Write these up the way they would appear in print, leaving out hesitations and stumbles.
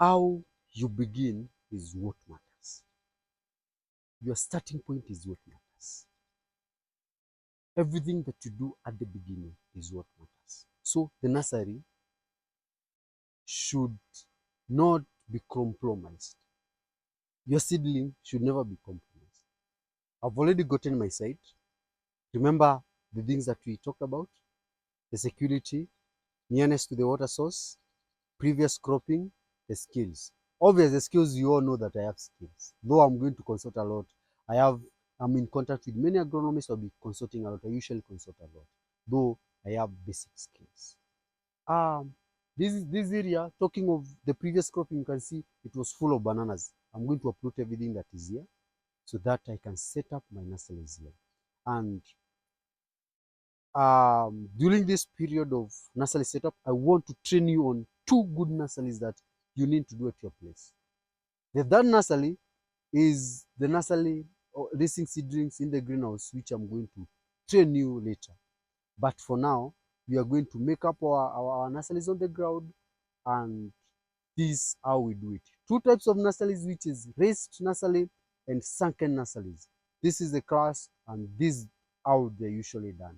how you begin is what matters. Your starting point is what matters. Everything that you do at the beginning is what matters. So the nursery should not be compromised. Your seedling should never be compromised. I've already gotten my site. Remember the things that we talked about: the security, nearness to the water source, previous cropping, the skills. Obviously, the skills, you all know that I have skills. Though I'm going to consult a lot, I'm in contact with many agronomists. I'll be consulting a lot. I usually consult a lot, though I have basic skills. Um, this area, talking of the previous cropping, you can see it was full of bananas. I'm going to uproot everything that is here so that I can set up my nurseries here. And during this period of nursery setup, I want to train you on 2 good nurseries that you need to do at your place. The third nursery is the nursery or raising seedlings in the greenhouse, which I'm going to train you later. But for now, we are going to make up our nurseries on the ground, and this is how we do it. 2 types of nurseries, which is raised nursery and sunken nurseries. This is the class, and this is how they're usually done.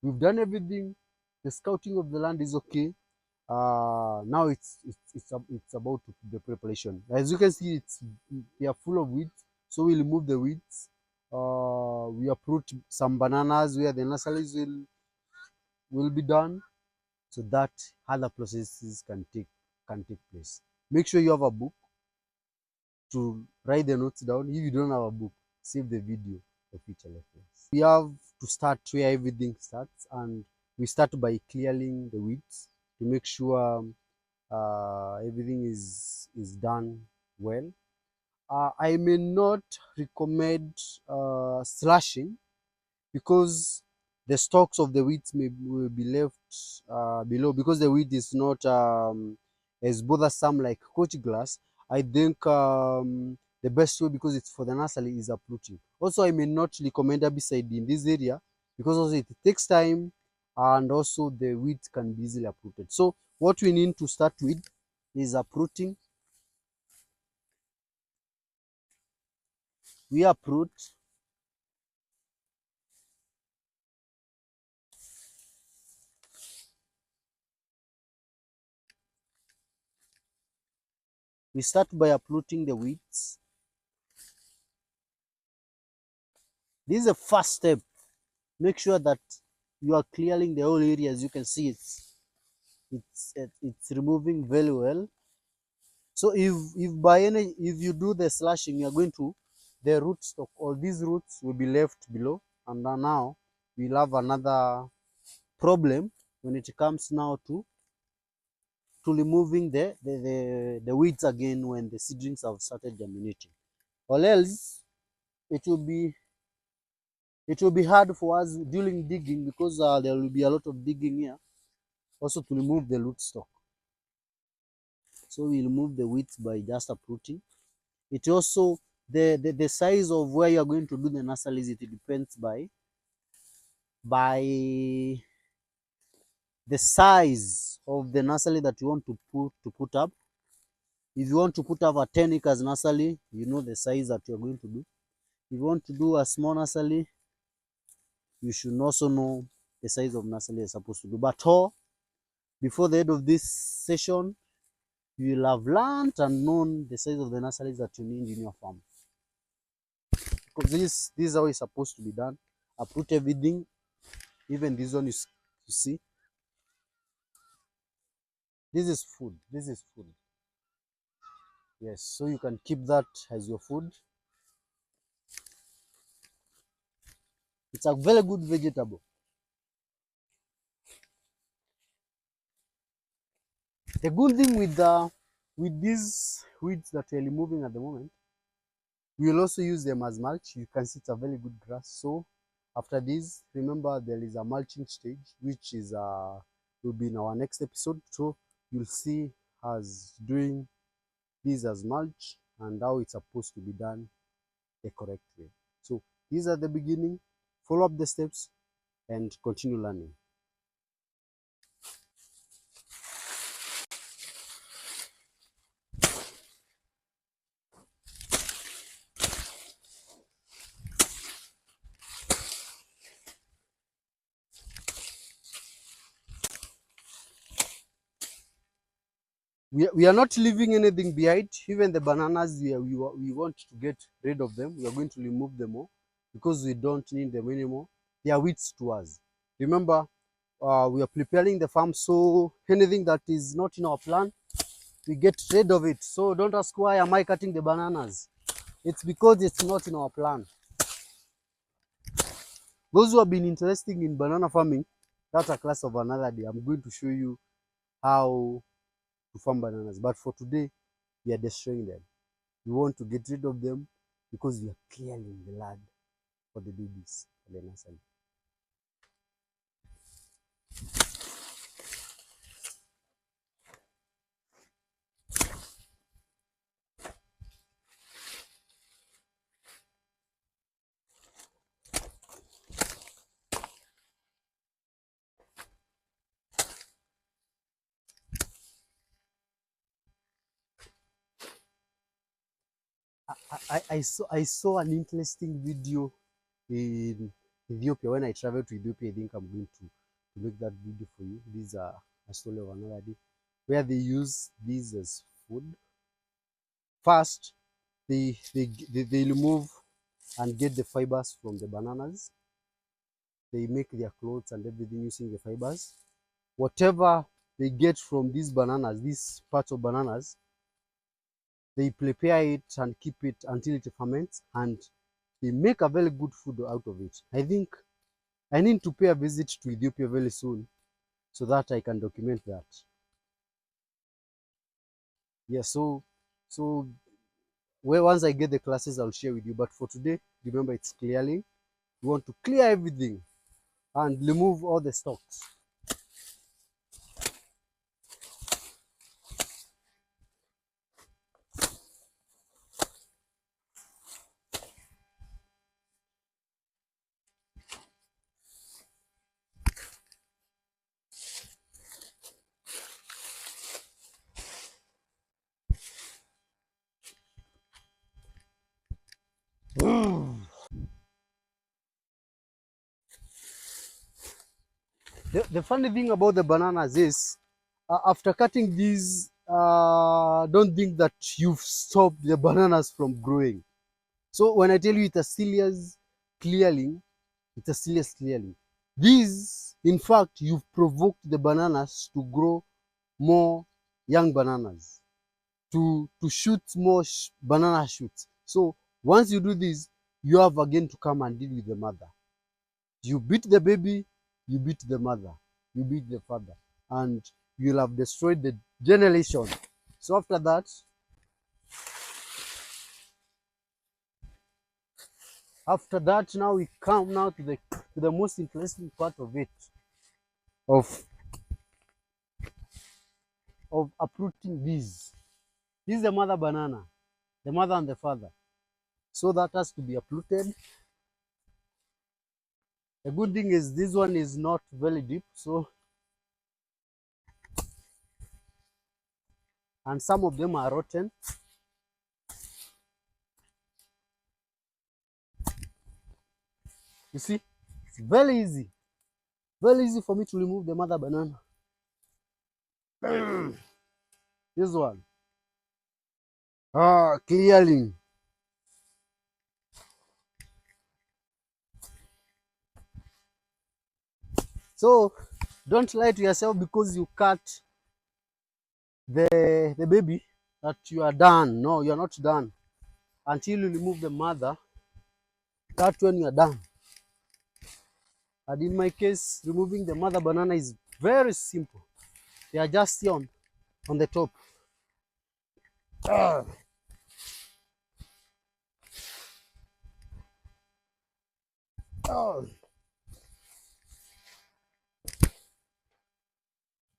We've done everything. The scouting of the land is okay. Now it's about the preparation. As you can see, they are full of weeds, so we remove the weeds. We uproot some bananas where the nurseries will be done, so that other processes can take place. Make sure you have a book to write the notes down. If you don't have a book, save the video for future reference. We have to start where everything starts, and we start by clearing the weeds to make sure everything is done well. I may not recommend slashing, because the stalks of the weeds will be left below, because the weed is not as bothersome like coach glass. I think the best way, because it's for the nursery, is uprooting. Also, I may not recommend herbicide in this area, because also it takes time, and also the weeds can be easily uprooted. So what we need to start with is uprooting. We uproot. We start by uprooting the weeds. This is the first step. Make sure that you are clearing the whole area. As you can see, it's removing very well. So if you do the slashing, you are going to, the root stock, all these roots will be left below, and now we'll have another problem when it comes now to removing the weeds again when the seedlings have started germinating, or else it will be hard for us during digging, because there will be a lot of digging here also to remove the root stock. So we remove the weeds by just uprooting. It also, the size of where you are going to do the nurseries, it depends by the size of the nursery that you want to put up. If you want to put up a 10 acres nursery, you know the size that you're going to do. If you want to do a small nursery, you should also know the size of nursery you're supposed to do. But before the end of this session, you will have learned and known the size of the nurseries that you need in your farm. Because this is how it's supposed to be done. Uproot everything, even this one, you see. This is food. This is food. Yes, so you can keep that as your food. It's a very good vegetable. The good thing with these weeds that we're removing at the moment, we will also use them as mulch. You can see it's a very good grass. So after this, remember there is a mulching stage, which is will be in our next episode. So you'll see us doing this as mulch and how it's supposed to be done the correct way. So these are the beginning. Follow up the steps and continue learning. we are not leaving anything behind. Even the bananas, we want to get rid of them. We are going to remove them all because we don't need them anymore. They are weeds to us. Remember, we are preparing the farm, so anything that is not in our plan, we get rid of it. So don't ask why am I cutting the bananas. It's because it's not in our plan. Those who have been interested in banana farming, that's a class of another day. I'm going to show you how to farm bananas. But for today, we are destroying them. We want to get rid of them because we are clearing the land for the babies for the nursery. I saw an interesting video in Ethiopia. When I traveled to Ethiopia, I think I'm going to make that video for you. These are a story of another day, where they use these as food. First, they remove and get the fibers from the bananas. They make their clothes and everything using the fibers. Whatever they get from these bananas, these parts of bananas, they prepare it and keep it until it ferments, and they make a very good food out of it. I think I need to pay a visit to Ethiopia very soon so that I can document that. Yeah, so well, once I get the classes, I'll share with you. But for today, remember it's clearing. We want to clear everything and remove all the stalks. The funny thing about the bananas is, after cutting these, don't think that you've stopped the bananas from growing. So when I tell you it's a serious clearing, it's a serious clearing. These, in fact, you've provoked the bananas to grow more young bananas, to shoot more banana shoots. So once you do this, you have again to come and deal with the mother. You beat the baby, you beat the mother, you beat the father, and you'll have destroyed the generation. So after that, now we come now to the most interesting part of it, of uprooting these. This is the mother banana, the mother and the father. So that has to be uprooted. The good thing is this one is not very deep, so, and some of them are rotten. You see, it's very easy for me to remove the mother banana. This one, clearly. So don't lie to yourself because you cut the baby that you are done. No, you are not done until you remove the mother. That's when you are done. And in my case, removing the mother banana is very simple. They are just here on the top.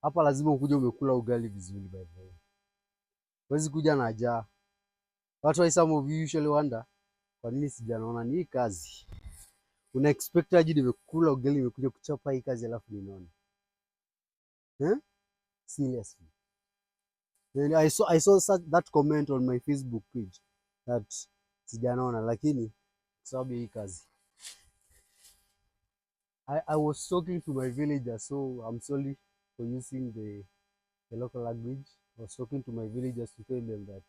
Hapa lazima ukuje umekula ugali vizuri, by the way. Huwezi kuja na njaa. That's why some of you usually wonder, kwa nini sijanaona ni hii kazi. Una expect aje nimekula ugali nimekuja kuchapa hii kazi alafu ninaona. Seriously. And I saw that comment on my Facebook page that sijanaona, lakini sababu hii kazi. I was talking to my villager, so I'm sorry for using the local language. I was talking to my villagers to tell them that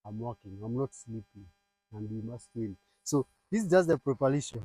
I'm working, I'm not sleeping, and we must win. So this is just the preparation.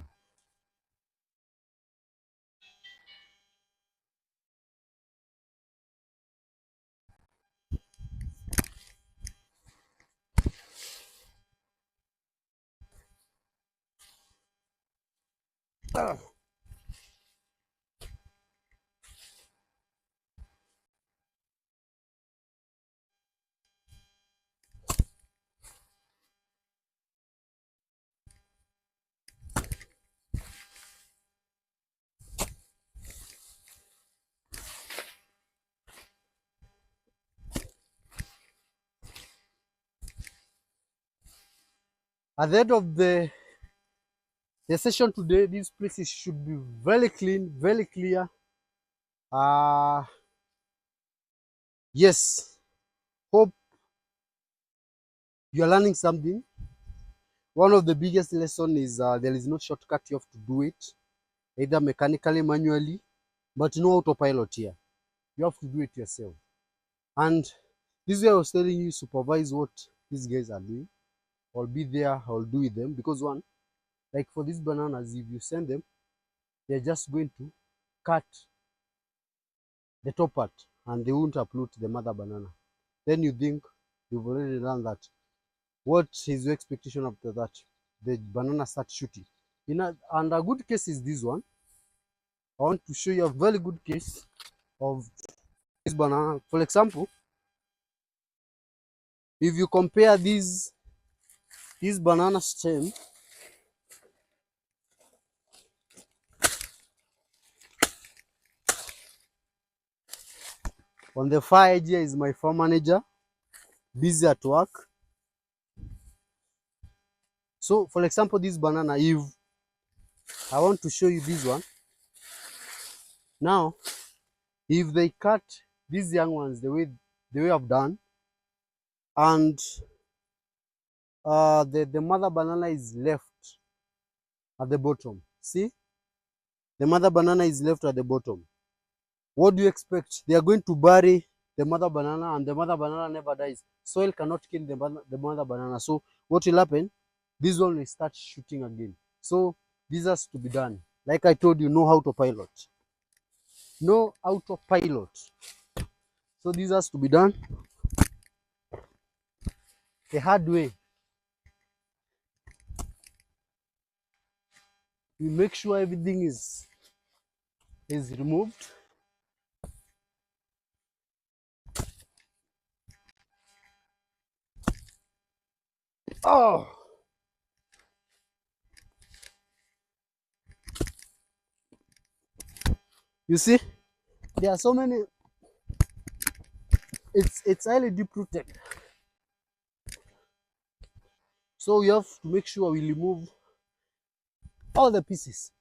At the end of the session today, these places should be very clean, very clear. Uh, yes, hope you're learning something. One of the biggest lessons is there is no shortcut. You have to do it either mechanically, manually, but no autopilot here. You have to do it yourself. And this way I was telling you, supervise what these guys are doing. I'll be there, I'll do with them. Because one, like for these bananas, if you send them, they're just going to cut the top part and they won't uproot the mother banana. Then you think you've already done that. What is your expectation after that? The banana starts shooting. And a good case is this one. I want to show you a very good case of this banana. For example, if you compare this banana stem on the far edge, here is my farm manager busy at work. So for example, this banana, if I want to show you this one now, if they cut these young ones the way I've done, and the mother banana is left at the bottom. See, the mother banana is left at the bottom. What do you expect? They are going to bury the mother banana, and the mother banana never dies. Soil cannot kill the mother banana. So what will happen? This one will start shooting again. So this has to be done. Like I told you, no autopilot. No autopilot. So this has to be done the hard way. You make sure everything is removed. Oh, you see, there are so many. It's highly deep rooted. So you have to make sure we remove all the pieces.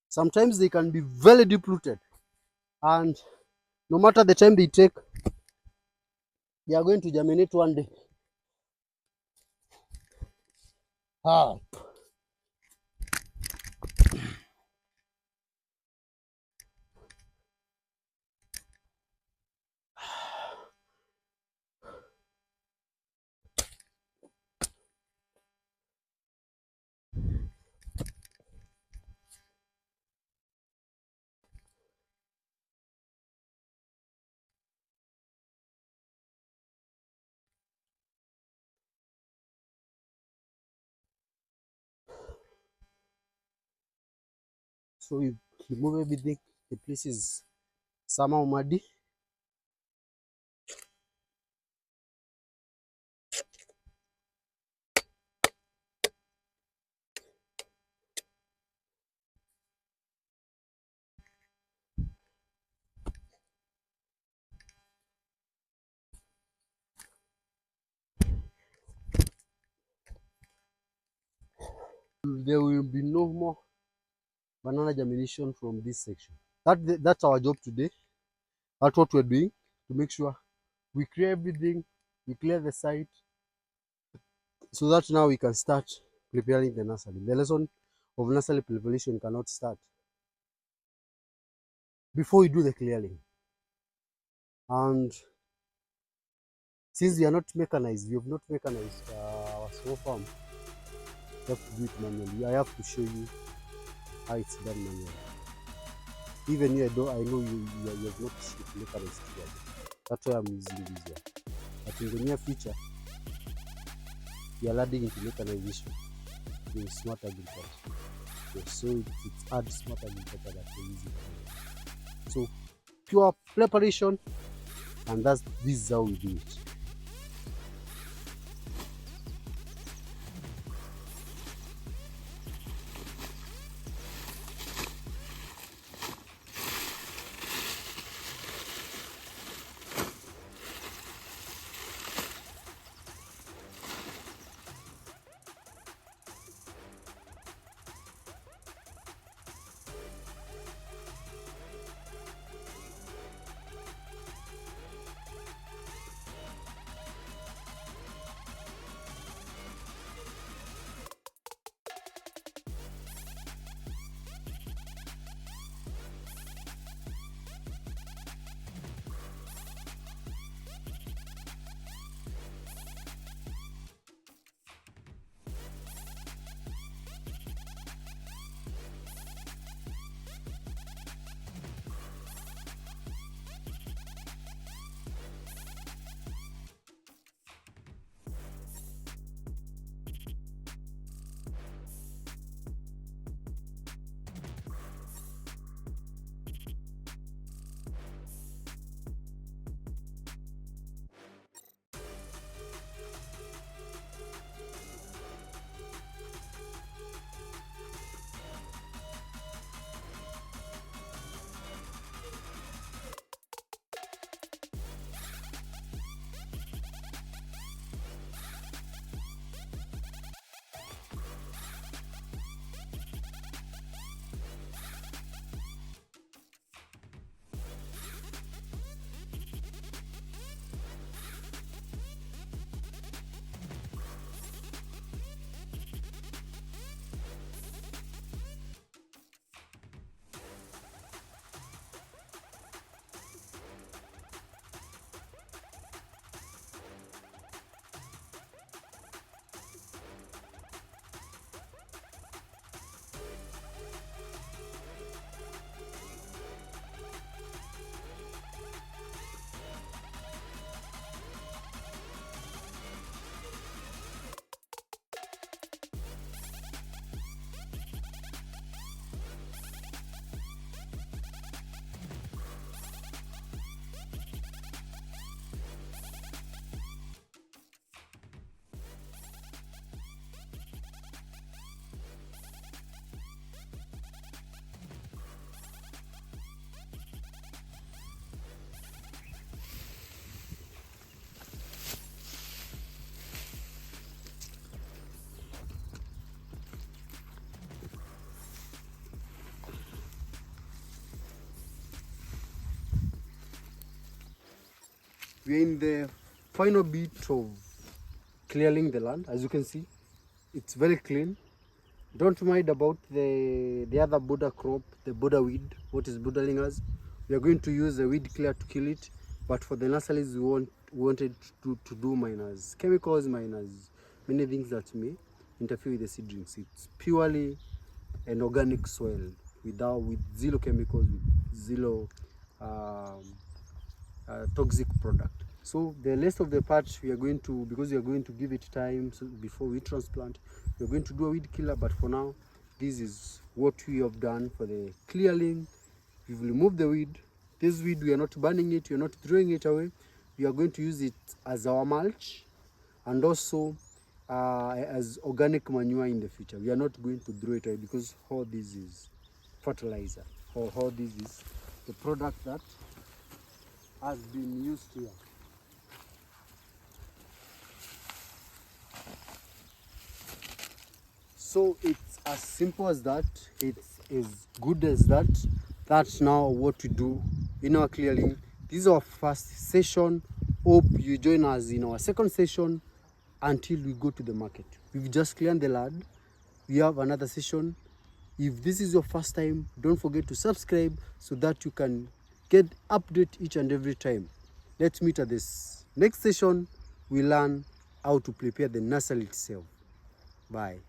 Sometimes they can be very deep rooted, and no matter the time they take, they are going to germinate one day. Ah. So you remove everything. The place is somehow muddy. there will be no more banana germination from this section. That's our job today. That's what we're doing, to make sure we clear everything, we clear the site, so that now we can start preparing the nursery. The lesson of nursery preparation cannot start before we do the clearing. And since we are not mechanized, we have not mechanized our small farm, we have to do it manually. I have to show you how it's done manually. Even you, I know you have not mechanized here. That's why I'm using this here. But in the near future, we are adding into mechanization in smart agriculture. Yes, so it adds smart agriculture that we're using. So pure preparation, and this is how we do it. We're in the final bit of clearing the land. As you can see, it's very clean. Don't mind about the other border crop, the border weed, what is bordering us. We are going to use the weed killer to kill it, but for the nurseries we wanted to do minus chemicals, minus many things that may interfere with the seedlings. It's purely an organic soil with zero chemicals, with zero toxic product. So the rest of the part we are going to, because we are going to give it time before we transplant, we are going to do a weed killer. But for now, this is what we have done for the clearing. We've removed the weed. This weed, we are not burning it, we are not throwing it away. We are going to use it as our mulch and also as organic manure in the future. We are not going to throw it away because all this is fertilizer, or all this is the product that has been used here. So it's as simple as that. It's as good as that. That's now what we do in our clearing. This is our first session. Hope you join us in our second session until we go to the market. We've just cleared the land. We have another session. If this is your first time, don't forget to subscribe so that you can get update each and every time. Let's meet at this next session. We learn how to prepare the nursery itself. Bye.